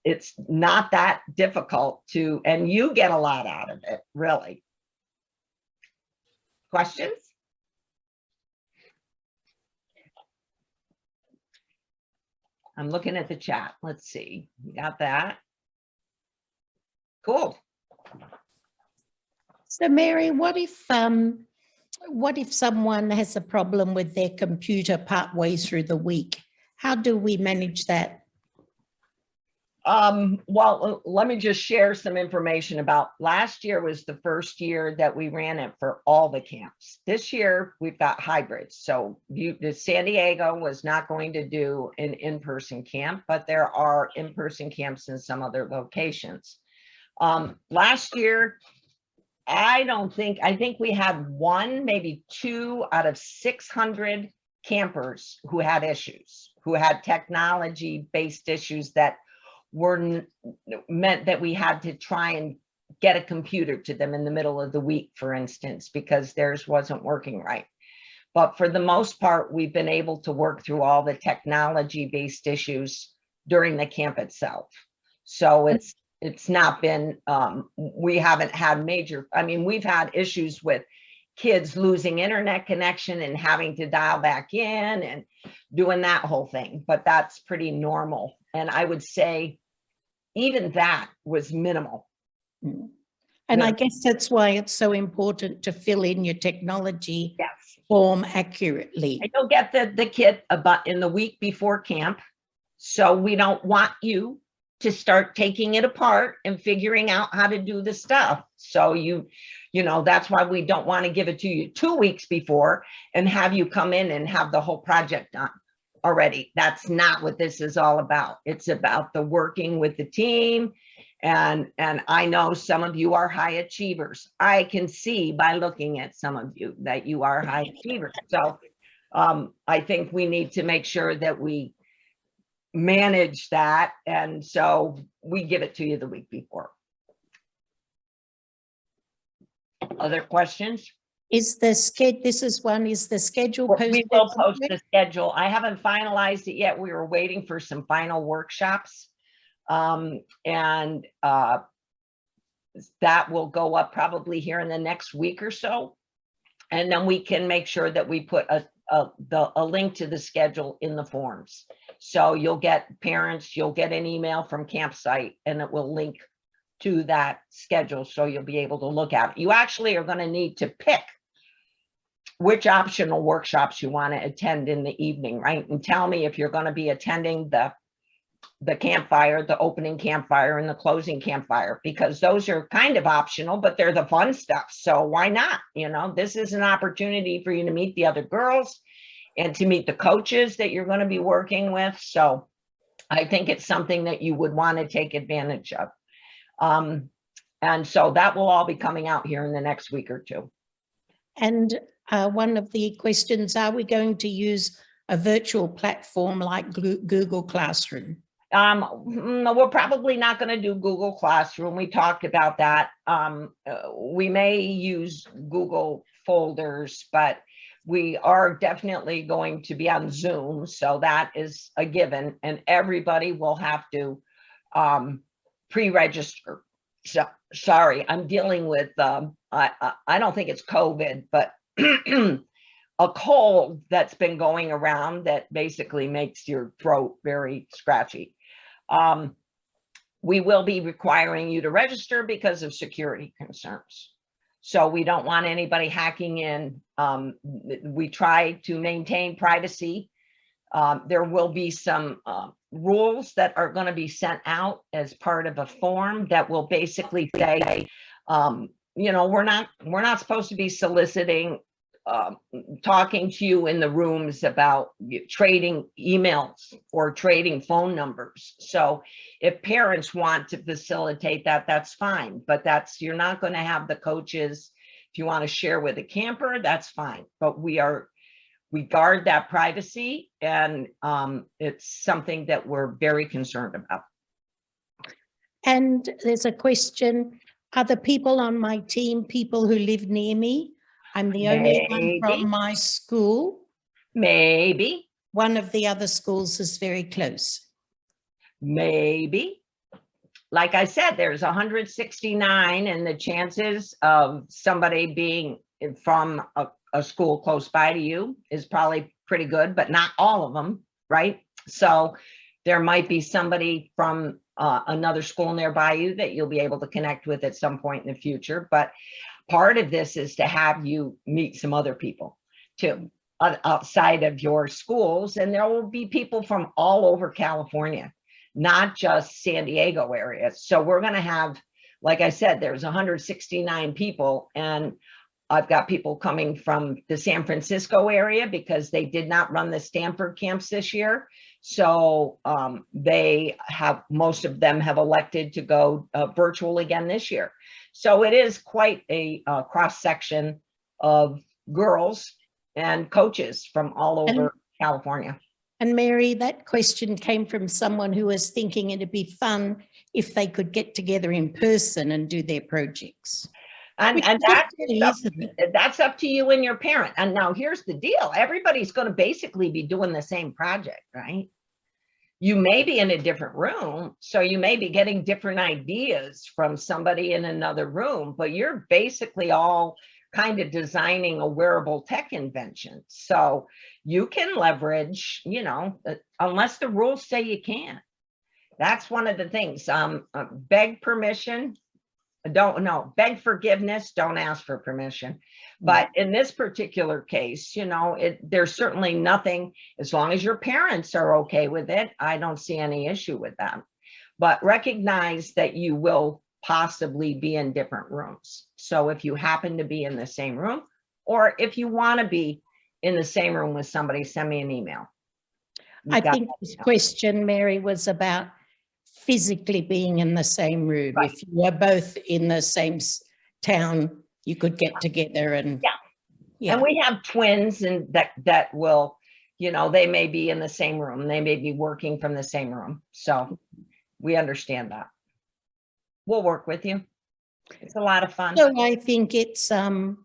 it's not that difficult to, and you get a lot out of it, really. Questions? I'm looking at the chat. Let's see. You got that? Cool. So Mary, what if someone has a problem with their computer partway through the week? How do we manage that? Well, let me just share some information about last year was the first year that we ran it for all the camps. This year we've got hybrids. So San Diego was not going to do an in-person camp, but there are in-person camps in some other locations. Last year, I think we had one, maybe two out of 600 campers who had issues, who had technology-based issues that meant that we had to try and get a computer to them in the middle of the week, for instance, because theirs wasn't working right. But for the most part, we've been able to work through all the technology-based issues during the camp itself. So it's not been, we haven't had major, I mean, we've had issues with kids losing internet connection and having to dial back in and doing that whole thing, but that's pretty normal. And I would say even that was minimal. And I guess that's why it's so important to fill in your technology form accurately. And you'll get the kit about in the week before camp. So we don't want you to start taking it apart and figuring out how to do the stuff. So you know, that's why we don't want to give it to you 2 weeks before and have you come in and have the whole project done already. That's not what this is all about. It's about the working with the team. And I know some of you are high achievers. I can see by looking at some of you that you are high achievers. So I think we need to make sure that we manage that. And so we give it to you the week before. Other questions? Is the schedule, this is one, is the schedule posted? We will post the schedule. I haven't finalized it yet. We were waiting for some final workshops. And that will go up probably here in the next week or so. And then we can make sure that we put a link to the schedule in the forms. So you'll get parents, you'll get an email from campsite and it will link to that schedule. So you'll be able to look at it. You actually are going to need to pick which optional workshops you want to attend in the evening, right? And tell me if you're going to be attending the campfire, the opening campfire and the closing campfire, because those are kind of optional, but they're the fun stuff. So why not? You know, this is an opportunity for you to meet the other girls and to meet the coaches that you're going to be working with. So I think it's something that you would want to take advantage of. And so that will all be coming out here in the next week or two. And one of the questions, are we going to use a virtual platform like Google Classroom? No, we're probably not going to do Google Classroom. We talked about that. We may use Google folders, but we are definitely going to be on Zoom. So that is a given, and everybody will have to pre-register. So, sorry, I'm dealing with, I don't think it's COVID, but a cold that's been going around that basically makes your throat very scratchy. We will be requiring you to register because of security concerns. So we don't want anybody hacking in. We try to maintain privacy. There will be some rules that are going to be sent out as part of a form that will basically say, you know, we're not supposed to be soliciting, talking to you in the rooms about trading emails or trading phone numbers. So if parents want to facilitate that, that's fine, but you're not going to have the coaches. If you want to share with a camper, that's fine, but we guard that privacy, and it's something that we're very concerned about. And there's a question, are the people on my team people who live near me? I'm the only one from my school. Maybe. One of the other schools is very close. Maybe. like I said, there's 169, and the chances of somebody being from a school close by to you is probably pretty good, but not all of them, right? So there might be somebody from another school nearby you that you'll be able to connect with at some point in the future. But part of this is to have you meet some other people too, outside of your schools. And there will be people from all over California, not just San Diego area. So we're going to have, like I said, there's 169 people, and I've got people coming from the San Francisco area because they did not run the Stanford camps this year. So most of them have elected to go virtual again this year. So it is quite a cross section of girls and coaches from all over California. And Mary, that question came from someone who was thinking it'd be fun if they could get together in person and do their projects. And that's up to you and your parent. And now here's the deal. Everybody's going to basically be doing the same project, right? You may be in a different room, so you may be getting different ideas from somebody in another room, but you're basically all kind of designing a wearable tech invention. So you can leverage, unless the rules say you can't. That's one of the things. Beg permission. Beg forgiveness, don't ask for permission. But in this particular case, there's certainly nothing, as long as your parents are okay with it, I don't see any issue with that. But recognize that you will possibly be in different rooms. So if you happen to be in the same room, or if you want to be in the same room with somebody, send me an email. I think this question, Mary, was about physically being in the same room. Right. If you were both in the same town, you could get together and And we have twins, and that will, they may be in the same room. They may be working from the same room. So we understand that. We'll work with you. It's a lot of fun. So I think it's the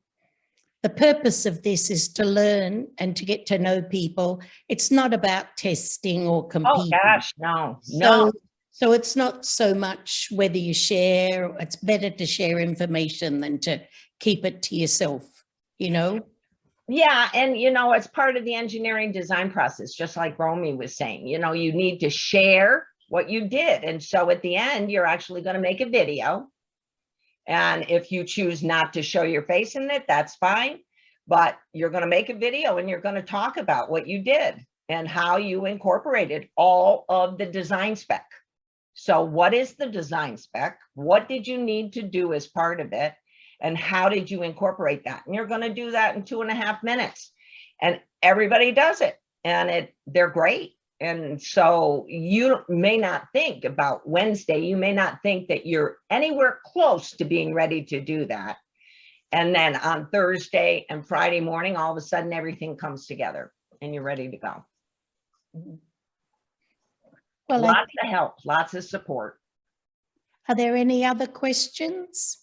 purpose of this is to learn and to get to know people. It's not about testing or competing. Oh gosh, no. So it's not so much whether you share. It's better to share information than to keep it to yourself, Yeah, and it's part of the engineering design process, just like Romy was saying. You need to share what you did. And so at the end, you're actually going to make a video. And if you choose not to show your face in it, that's fine. But you're going to make a video and you're going to talk about what you did and how you incorporated all of the design spec. So what is the design spec? What did you need to do as part of it? And how did you incorporate that? And you're going to do that in 2.5 minutes. And everybody does it. And they're great. And so you may not think about Wednesday. You may not think that you're anywhere close to being ready to do that. And then on Thursday and Friday morning, all of a sudden, everything comes together and you're ready to go. Well, lots of help, lots of support. Are there any other questions?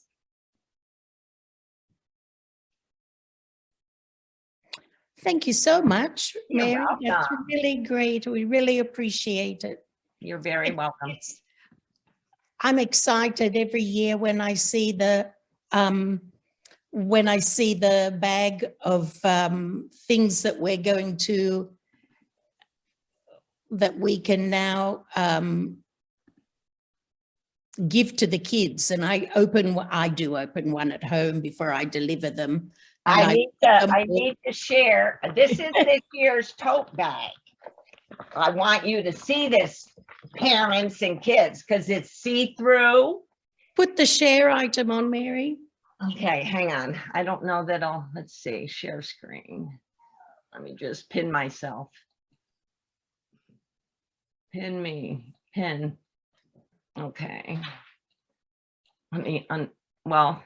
Thank you so much, Mary. That's really great. We really appreciate it. You're very welcome. I'm excited every year when I see the bag of things that we're going to, that we can now give to the kids. And I do open one at home before I deliver them. I need to share. This is this year's tote bag. I want you to see this, parents and kids, because it's see-through. Put the share item on, Mary. Okay, hang on. I don't know that let's see, share screen. Let me just pin myself. Pin me, pin. Okay. Let me, well,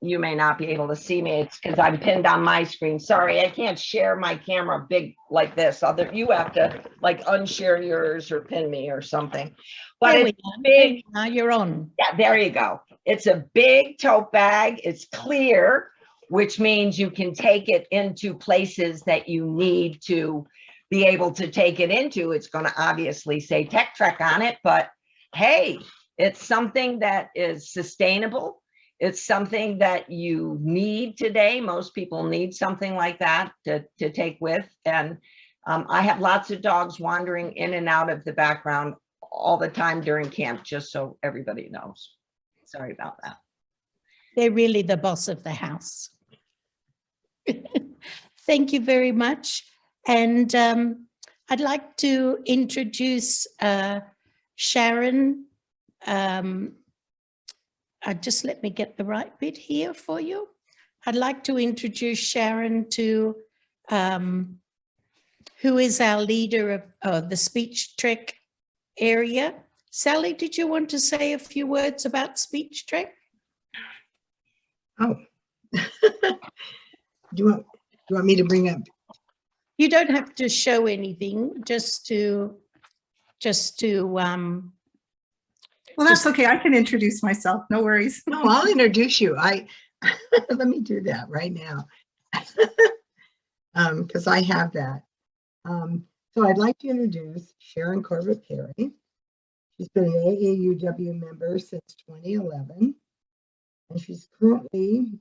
you may not be able to see me. It's because I'm pinned on my screen. Sorry, I can't share my camera big like this. You have to like unshare yours or pin me or something. But it's big. Now you're on. Yeah, there you go. It's a big tote bag. It's clear, which means you can take it into places that you need to be able to take it into. It's going to obviously say Tech Trek on it, but hey, It's something that is sustainable. It's something that you need today. Most people need something like that to take with. And I have lots of dogs wandering in and out of the background all the time during camp, just so everybody knows. Sorry about that. They're really the boss of the house. Thank you very much. And I'd like to introduce Sharon. Just let me get the right bit here for you. I'd like to introduce Sharon to who is our leader of the Speech Trek area. Sally, did you want to say a few words about Speech Trek? Oh, do you want me to bring up? You don't have to show anything, just to. Well, that's okay. I can introduce myself. No worries. No, I'll introduce you. Let me do that right now. Because I have that. So I'd like to introduce Sharon Corbett Perry. She's been an AAUW member since 2011. And she's currently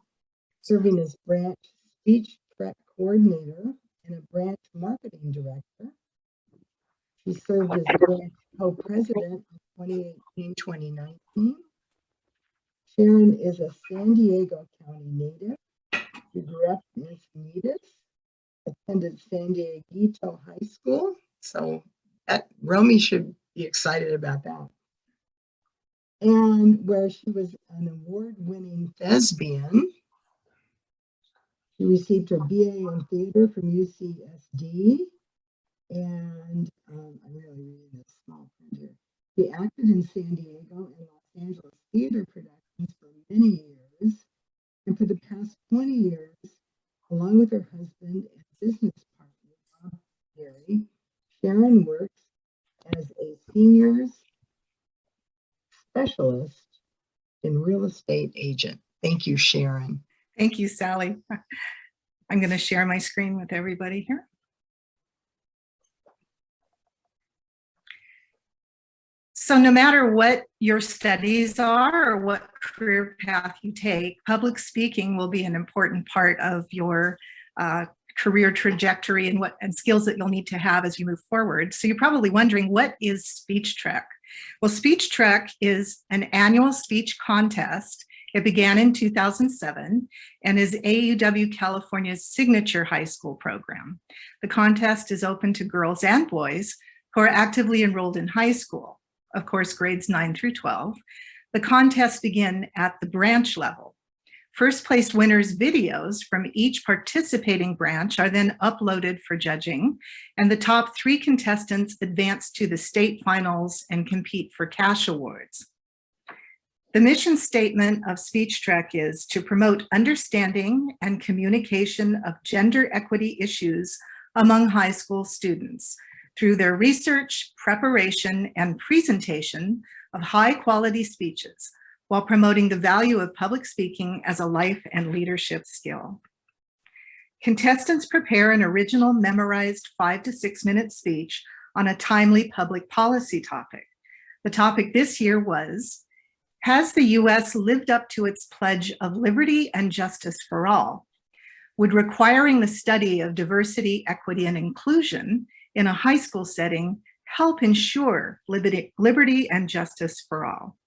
serving as branch speech track coordinator and a branch marketing director. She served as branch co-president in 2018-2019. Sharon is a San Diego County native. She grew up in Encinitas, attended San Dieguito High School. So Romy should be excited about that. And where she was an award-winning thespian. She received her BA in theater from UCSD. And I'm really reading this small print here. She acted in San Diego and Los Angeles theater productions for many years. And for the past 20 years, along with her husband and business partner, Bob Perry, Sharon works as a seniors specialist and real estate agent. Thank you, Sharon. Thank you, Sally. I'm going to share my screen with everybody here. So no matter what your studies are or what career path you take, public speaking will be an important part of your career trajectory and skills that you'll need to have as you move forward. So you're probably wondering, what is Speech Trek? Well, Speech Trek is an annual speech contest. It began in 2007 and is AUW California's signature high school program. The contest is open to girls and boys who are actively enrolled in high school, of course, grades 9 through 12. The contests begin at the branch level. First place winners' videos from each participating branch are then uploaded for judging, and the top 3 contestants advance to the state finals and compete for cash awards. The mission statement of Speech Trek is to promote understanding and communication of gender equity issues among high school students through their research, preparation, and presentation of high-quality speeches, while promoting the value of public speaking as a life and leadership skill. Contestants prepare an original memorized 5 to 6 minute speech on a timely public policy topic. The topic this year was, has the US lived up to its pledge of liberty and justice for all? Would requiring the study of diversity, equity, and inclusion in a high school setting help ensure liberty and justice for all?